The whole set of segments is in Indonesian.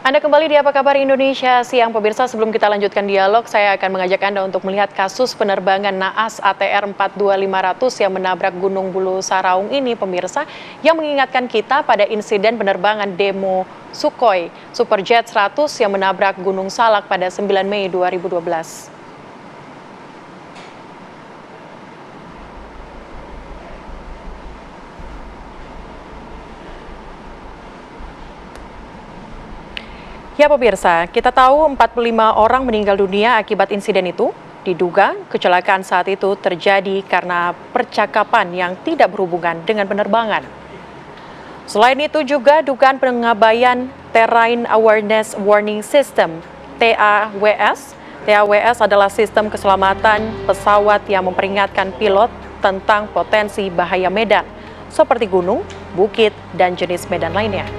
Anda kembali di Apa Kabar Indonesia Siang, pemirsa. Sebelum kita lanjutkan dialog, saya akan mengajak Anda untuk melihat kasus penerbangan naas ATR 42500 yang menabrak Gunung Bulu Saraung ini, pemirsa, yang mengingatkan kita pada insiden penerbangan demo Sukhoi Superjet 100 yang menabrak Gunung Salak pada 9 Mei 2012. Ya pemirsa, kita tahu 45 orang meninggal dunia akibat insiden itu. Diduga kecelakaan saat itu terjadi karena percakapan yang tidak berhubungan dengan penerbangan. Selain itu juga dugaan pengabaian Terrain Awareness Warning System (TAWS). TAWS adalah sistem keselamatan pesawat yang memperingatkan pilot tentang potensi bahaya medan, seperti gunung, bukit, dan jenis medan lainnya.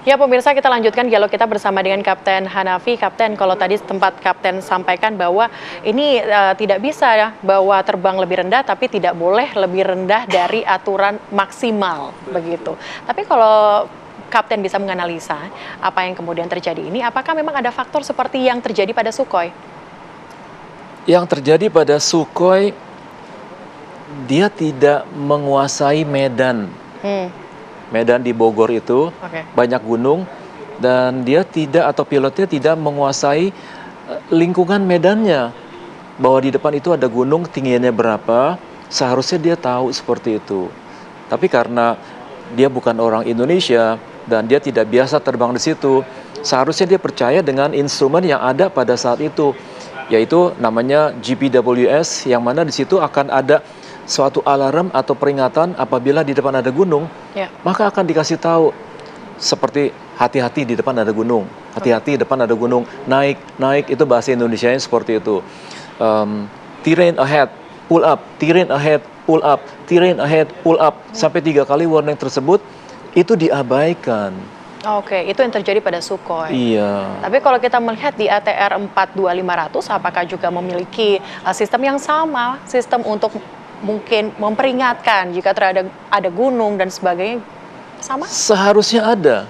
Ya pemirsa, kita lanjutkan dialog kita bersama dengan Kapten Hanafi. Kapten, kalau tadi tempat Kapten sampaikan bahwa ini tidak bisa ya, bahwa terbang lebih rendah, tapi tidak boleh lebih rendah dari aturan maksimal, begitu. Tapi kalau Kapten bisa menganalisa apa yang kemudian terjadi ini, apakah memang ada faktor seperti yang terjadi pada Sukhoi? Yang terjadi pada Sukhoi, dia tidak menguasai medan. Medan di Bogor itu banyak gunung dan dia tidak, atau pilotnya tidak menguasai lingkungan medannya, bahwa di depan itu ada gunung, tingginya berapa, seharusnya dia tahu seperti itu. Tapi karena dia bukan orang Indonesia dan dia tidak biasa terbang di situ, seharusnya dia percaya dengan instrumen yang ada pada saat itu, yaitu namanya GPWS, yang mana di situ akan ada suatu alarm atau peringatan apabila di depan ada gunung, maka akan dikasih tahu seperti hati-hati di depan ada gunung, hati-hati di depan ada gunung, naik, itu bahasa Indonesianya seperti itu. Terrain ahead, pull up, terrain ahead, pull up, terrain ahead, pull up, sampai 3 kali warning tersebut itu diabaikan. Oke, itu yang terjadi pada Sukhoi. Iya. Tapi kalau kita melihat di ATR 42500, apakah juga memiliki sistem yang sama, sistem untuk mungkin memperingatkan jika ada gunung dan sebagainya, sama? Seharusnya ada.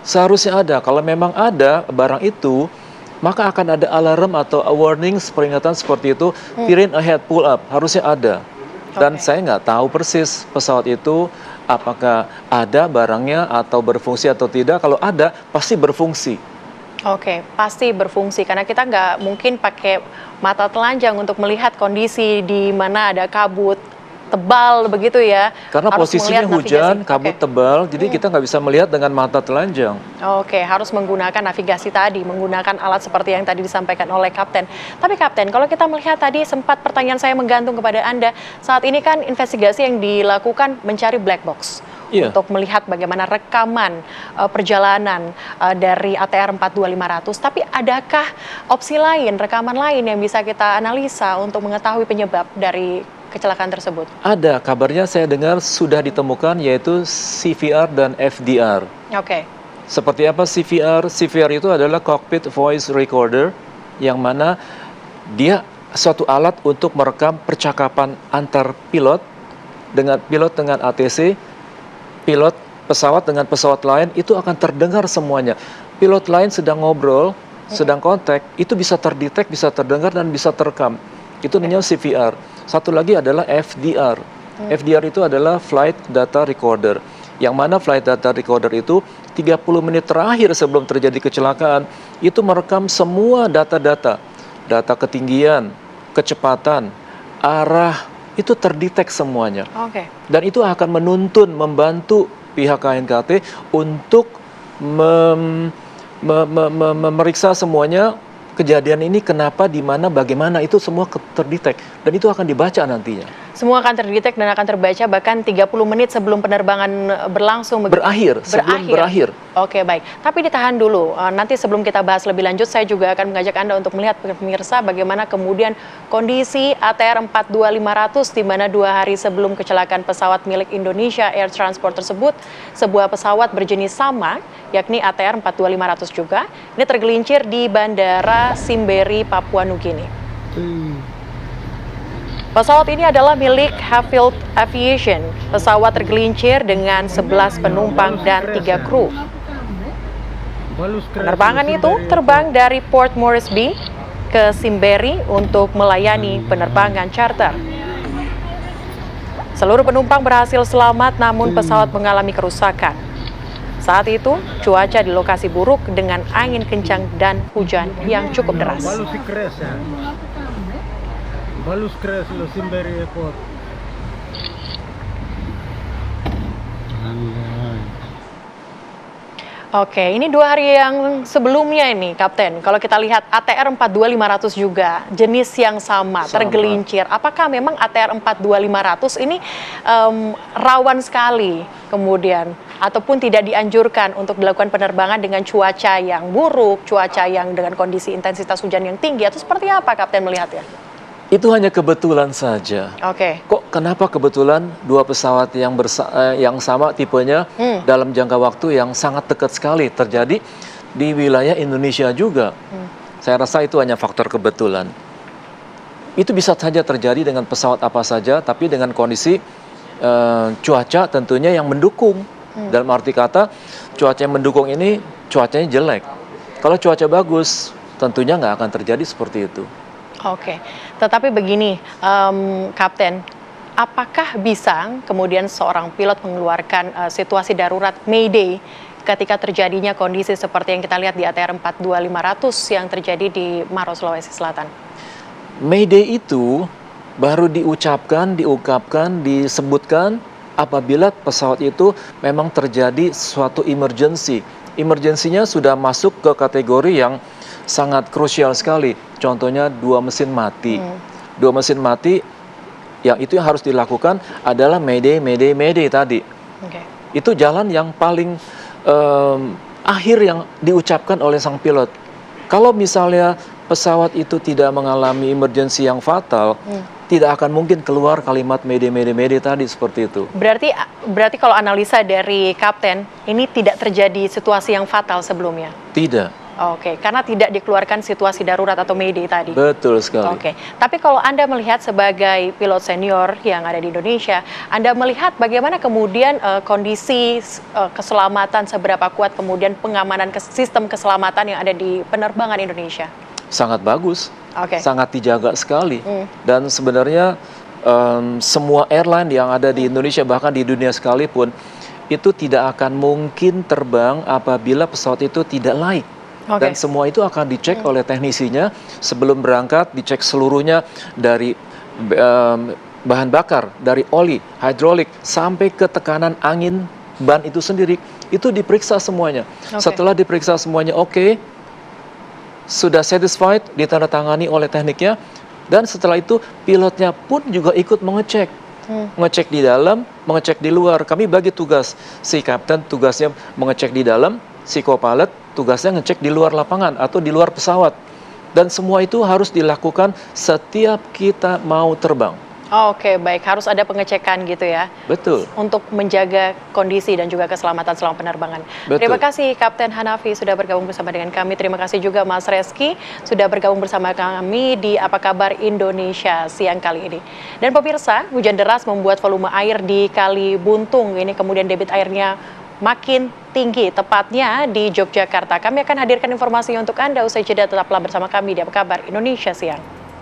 Seharusnya ada. Kalau memang ada barang itu, maka akan ada alarm atau warning, peringatan seperti itu, terrain ahead, pull up, harusnya ada. Dan saya nggak tahu persis pesawat itu apakah ada barangnya atau berfungsi atau tidak. Kalau ada, pasti berfungsi. Oke, pasti berfungsi karena kita nggak mungkin pakai mata telanjang untuk melihat kondisi di mana ada kabut tebal begitu ya. Karena harus posisinya hujan, kabut tebal, jadi kita nggak bisa melihat dengan mata telanjang. Oke, harus menggunakan navigasi tadi, menggunakan alat seperti yang tadi disampaikan oleh Kapten. Tapi Kapten, kalau kita melihat tadi sempat pertanyaan saya menggantung kepada Anda, saat ini kan investigasi yang dilakukan mencari black box. Untuk melihat bagaimana rekaman perjalanan dari ATR 42500. Tapi adakah opsi lain, rekaman lain yang bisa kita analisa untuk mengetahui penyebab dari kecelakaan tersebut? Ada, kabarnya saya dengar sudah ditemukan, yaitu CVR dan FDR. Seperti apa CVR? CVR itu adalah Cockpit Voice Recorder, yang mana dia suatu alat untuk merekam percakapan antar pilot dengan ATC, pilot pesawat dengan pesawat lain, itu akan terdengar semuanya. Pilot lain sedang ngobrol, sedang kontak, itu bisa terdetek, bisa terdengar, dan bisa terekam. Itu namanya CVR. Satu lagi adalah FDR. FDR itu adalah Flight Data Recorder. Yang mana Flight Data Recorder itu 30 menit terakhir sebelum terjadi kecelakaan, itu merekam semua data-data. Data ketinggian, kecepatan, arah, itu terdetek semuanya. Dan itu akan membantu pihak KNKT untuk memeriksa semuanya, kejadian ini kenapa, di mana, bagaimana, itu semua terdetek. Dan itu akan dibaca nantinya. Semua akan terdetek dan akan terbaca bahkan 30 menit sebelum penerbangan berlangsung. Berakhir. Oke, baik. Tapi ditahan dulu. Nanti sebelum kita bahas lebih lanjut, saya juga akan mengajak Anda untuk melihat pemirsa bagaimana kemudian kondisi ATR 42500 di mana 2 hari sebelum kecelakaan pesawat milik Indonesia Air Transport tersebut, sebuah pesawat berjenis sama, yakni ATR 42500 juga, ini tergelincir di Bandara Simberi, Papua Nugini. Pesawat ini adalah milik Havfield Aviation. Pesawat tergelincir dengan 11 penumpang dan 3 kru. Penerbangan itu terbang dari Port Moresby ke Simberi untuk melayani penerbangan charter. Seluruh penumpang berhasil selamat namun pesawat mengalami kerusakan. Saat itu, cuaca di lokasi buruk dengan angin kencang dan hujan yang cukup deras. Balus crash lo Simberi Airport. Oke, ini 2 hari yang sebelumnya ini, Kapten. Kalau kita lihat ATR 42500 juga, jenis yang sama. Tergelincir. Apakah memang ATR 42500 ini rawan sekali kemudian, ataupun tidak dianjurkan untuk dilakukan penerbangan dengan cuaca yang buruk, cuaca yang dengan kondisi intensitas hujan yang tinggi, atau seperti apa Kapten melihatnya? Itu hanya kebetulan saja. Oke. Kok kenapa kebetulan 2 pesawat yang sama tipenya dalam jangka waktu yang sangat dekat sekali terjadi di wilayah Indonesia juga? Saya rasa itu hanya faktor kebetulan. Itu bisa saja terjadi dengan pesawat apa saja, tapi dengan kondisi cuaca tentunya yang mendukung. Dalam arti kata, cuaca yang mendukung ini cuacanya jelek. Kalau cuaca bagus, tentunya nggak akan terjadi seperti itu. Oke, tetapi begini, Kapten, apakah bisa kemudian seorang pilot mengeluarkan situasi darurat Mayday ketika terjadinya kondisi seperti yang kita lihat di ATR 42500 yang terjadi di Maros, Sulawesi Selatan? Mayday itu baru diucapkan, disebutkan apabila pesawat itu memang terjadi suatu emergency. Emergensinya sudah masuk ke kategori yang sangat krusial sekali. Contohnya 2 mesin mati. 2 mesin mati, yang itu yang harus dilakukan adalah Mayday tadi. Itu jalan yang paling akhir yang diucapkan oleh sang pilot. Kalau misalnya pesawat itu tidak mengalami emergency yang fatal, tidak akan mungkin keluar kalimat Mayday tadi seperti itu. Berarti kalau analisa dari Kapten, ini tidak terjadi situasi yang fatal sebelumnya? Tidak. Oke, karena tidak dikeluarkan situasi darurat atau Mayday tadi. Betul sekali. Oke, tapi kalau Anda melihat sebagai pilot senior yang ada di Indonesia, Anda melihat bagaimana kemudian kondisi keselamatan seberapa kuat, kemudian pengamanan sistem keselamatan yang ada di penerbangan Indonesia? Sangat bagus, sangat dijaga sekali. Dan sebenarnya semua airline yang ada di Indonesia, bahkan di dunia sekalipun, itu tidak akan mungkin terbang apabila pesawat itu tidak laik. Dan semua itu akan dicek oleh teknisinya sebelum berangkat, dicek seluruhnya dari bahan bakar, dari oli, hidrolik, sampai ke tekanan angin ban itu sendiri. Itu diperiksa semuanya. Setelah diperiksa semuanya sudah satisfied, ditandatangani oleh tekniknya, dan setelah itu pilotnya pun juga ikut mengecek. Mengecek di dalam, mengecek di luar. Kami bagi tugas, si kapten tugasnya mengecek di dalam, si co-pilot tugasnya ngecek di luar lapangan atau di luar pesawat. Dan semua itu harus dilakukan setiap kita mau terbang. Oke, baik. Harus ada pengecekan gitu ya? Betul. Untuk menjaga kondisi dan juga keselamatan selama penerbangan. Betul. Terima kasih Kapten Hanafi sudah bergabung bersama dengan kami. Terima kasih juga Mas Reski sudah bergabung bersama kami di Apa Kabar Indonesia siang kali ini. Dan pemirsa, hujan deras membuat volume air di Kali Buntung ini kemudian debit airnya makin tinggi, tepatnya di Yogyakarta. Kami akan hadirkan informasinya untuk Anda usai jeda. Tetaplah bersama kami di Apa Kabar Indonesia siang.